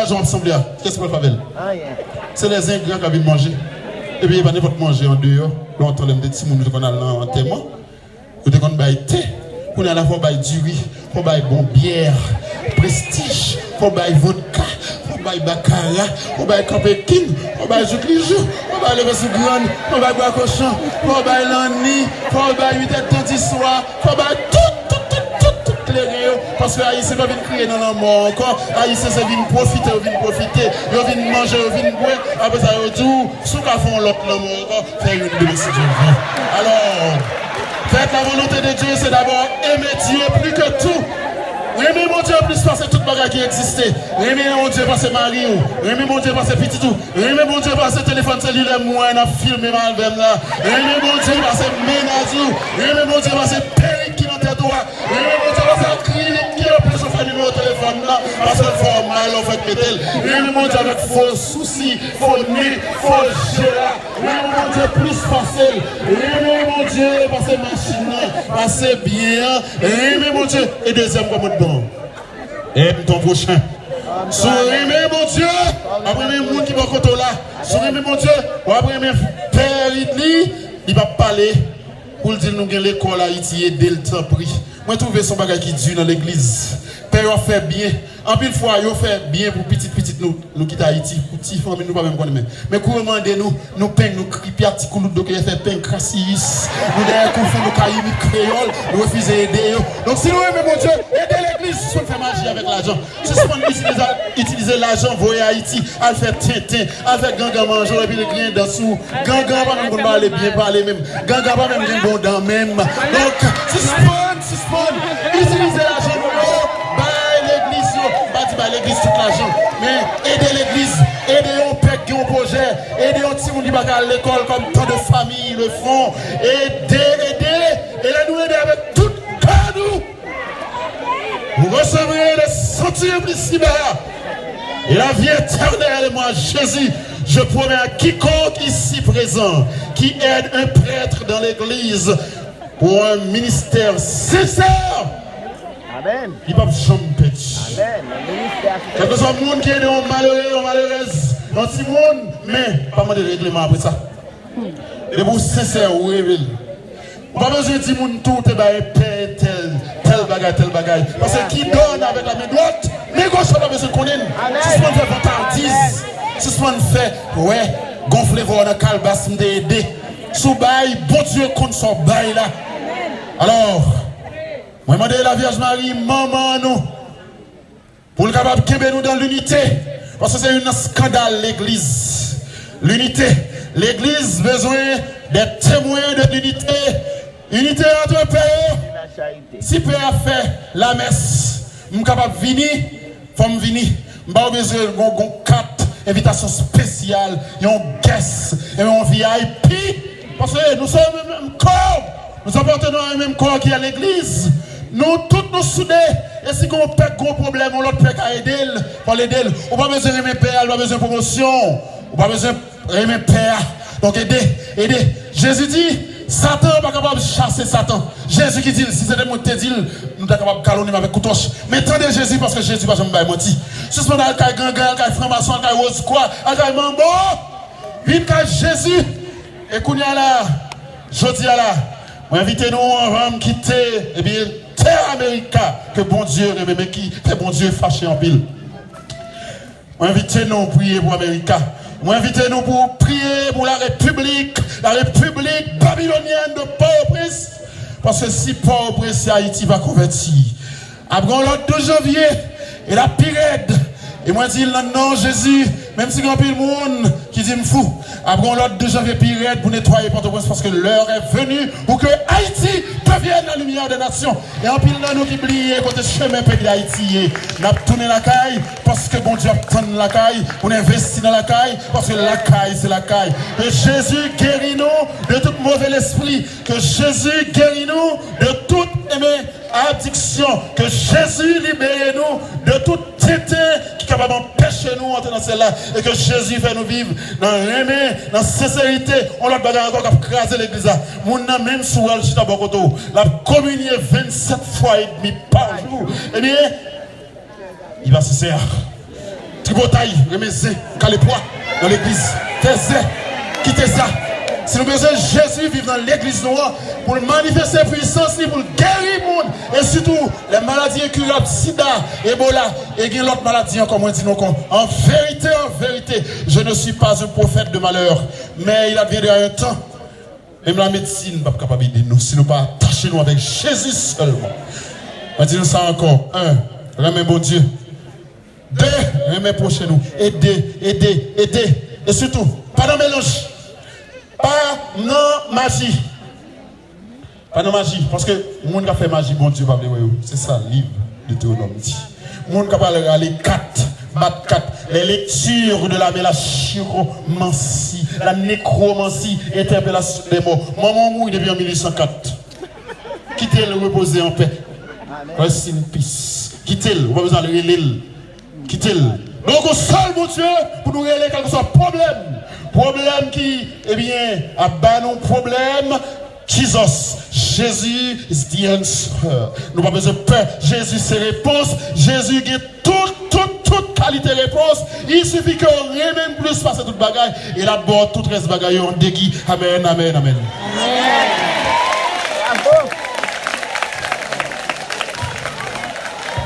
l'argent ensemble. Qu'est-ce qu'on fait? C'est les ingrédients qui viennent manger. Et puis, il n'y a pas n'importe manger en dehors. Longtemps, les petits gens qu'on a en témoin. Vous devez qu'on baille thé. On a à la fois baille du riz. On baille bon bière. Prestige. On baille vodka. On baille baccarat. On baille campékin. On baille jus de jour. On baille le vin sous grande. On baille bois cochon. On baille l'année. On baille 8 h du soir. On baille tout. Parce que Haïtien va venir crier dans la mort encore. Haïtien c'est venir profiter, ils viennent manger, ils viennent boire. Après ça, ils disent, sous qu'à fond l'autre la mort encore, faire une de si Dieu veut. Alors, faites la volonté de Dieu, c'est d'abord aimer Dieu plus que tout. Aimer mon Dieu plus parce que toute bagarre qui existait. Aimer mon Dieu parce que mari ou. Aimer mon Dieu parce que petit tout. Aimer mon Dieu parce que téléphone cellulaire moi on a filmé mal même là. Aimer mon Dieu parce que ménage ou. Aimer mon Dieu parce que perruque qui dans tes doigts. Aimer mon Dieu parce que clinique qui a plus de famille au téléphone là. Parce que faut mal on fait péter. Aimer mon Dieu avec faux soucis, faux nez, faux gérard. Aimer mon Dieu plus facile. Aimer mon Dieu parce que machine parce que bien. Aimer mon Dieu et deuxième comme aime ton prochain. Souriez mon Dieu. Après les gens qui vont côté là. Souriez mon Dieu. Après mes pères il va parler pour dire nous avons l'école à Haïti et dès le temps pris. Moi trouve son bagage qui dure dans l'église. Père a fait bien. En pile fois, il fait bien pour petit nous quitter Haïti. Pour petit famille nous pas même connaître. Mais pour demander nous peigne nous cripi petit coup donc il fait peine crassis. Nous derrière confond nous caïmi créole, nous refuser aider. Donc si nous aimons mon Dieu, aider l'église si on fait magie avec l'argent. Si on utiliser l'argent voyer Haïti, à faire tintin, à faire ganga manger et puis le grain dessous. Ganga pas même qu'on parler bien parler même. Ganga pas même bon dans même. Donc suspend, utiliser l'argent pas l'église tout l'argent, mais aider l'église, aider un père qui a un projet, aider un petit monde qui va à l'école comme tant de familles le font, aider, et là nous aider avec tout cœur vous recevrez le sentiment plus cyber et la vie éternelle. Et moi Jésus, je promets à quiconque ici présent qui aide un prêtre dans l'église pour un ministère sincère. Amen. Il va jamais petit. Amen. Quel que soit le monde qui est malheureux ou malheureuse, un petit monde, mais pas mal de règlement après ça. Et de vous sincère ou révèle. On n'a pas besoin de dire tout est tel bagaille. Parce que qui donne avec la main droite, mais gauche on a besoin de connaître. Si ce qu'on fait vantardise, si ce qu'on fait, ouais, gonfler voir dans calbas m'aider. Sous bail, bon Dieu compte son bail là. Alors, moi, je demande la Vierge Marie, maman, nous, pour le capable de nous dans l'unité. Parce que c'est un scandale, l'église. L'unité. L'église a besoin des témoins de l'unité. Unité entre pères. Si père a fait la messe, je suis capable de venir, il faut me venir. Je n'ai pas besoin de 4 invitations spéciales, un guest, et un VIP. Parce que nous sommes le même corps. Nous appartenons à un même corps qui est à l'église. Nous tous nous soudés. Et si on a un gros problème, on l'autre peut aider, pour l'aider. On n'a pas besoin de remettre père, on n'a pas besoin de promotion. On n'a pas besoin de remettre père. Donc aider. Jésus dit, Satan n'est pas capable de chasser Satan. Jésus qui dit, si c'est des mots qui dit, nous sommes capables de calonner avec coutoche. Mais attendez Jésus parce que Jésus va jamais mentir. Si ce moment-là, il y a gangan, il y a franc-maçon, il y a rose quoi, il y a mambo, vite qu'à Jésus. Et qu'on y a là, je dis là, invitez-nous avant de quitter, et bien, terre Amérique, que bon Dieu, mais qui fait bon Dieu fâché en pile. Invitez-nous pour prier pour l'Amérique. Invitez-nous pour prier pour la République babylonienne de Port-au-Prince. Parce que si Port-au-Prince, Haïti va convertir. Après l'autre 2 janvier, et la pirate. Et moi, je dis, non, Jésus, même si il y a un peu de monde qui dit, me fou. Après l'autre 2 janvier, pirate pour nettoyer Port-au-Prince parce que l'heure est venue pour que Haïti devienne la lumière des nations. Et en pile, nous qui oublions côté chemin pays d'Haïti. Nous avons tourné la caille parce que bon Dieu a tourné la caille. On investit dans la caille parce que la caille, c'est la caille. Que Jésus guérit nous de tout mauvais esprit. Que Jésus guérit nous de toute addiction. Que Jésus libère nous de toute tété qui est capable d'empêcher nous d'entrer dans celle-là. Et que Jésus fait nous vivre dans l'aimé, dans la sincérité. On l'a bagarre encore qui a crasé l'église. Mon nom même sous le chita bokoto. La communier 27 fois et demi par jour. Eh bien, il va se servir. qui bataille, remettez, calez poids dans l'église. Faites-ça, quittez ça. Si nous besoin de Jésus vivre dans l'église noire pour manifester sa puissance, pour guérir le monde et surtout les maladies incurables, sida, Ebola et l'autre maladie encore moins dit nous. En vérité, je ne suis pas un prophète de malheur, mais il adviendra un temps, même la médecine n'est pas capable d'aider nous si nous ne pas attacher nous avec Jésus seulement. On dit nous ça encore. 1, remets bon Dieu. 2, remets prochain nous. Aider. Et surtout, pas de mélange. Pas non magie. Pas non magie. Parce que le monde qui a fait magie, bon Dieu, c'est ça le livre de Théonome dit. Le monde qui a parlé les 4, les lectures de la chiromancie, la nécromancie, interpellation des morts. Maman mouille depuis en 1804. Quittez-le, reposer en paix. Rest in peace. Quittez-le, on va besoin de l'île. Quittez-le. Donc, au seul, mon Dieu, pour nous régler quelque soit problème. Problème qui, eh bien, a bas nos problèmes. Jésus is the answer. Nous n'avons pas besoin de peur. Jésus, c'est réponse. Jésus, il a toute qualité de réponse. Il suffit qu'on même plus passer toute bagaille. Et là-bas, tout reste bagaille en déguis. Amen.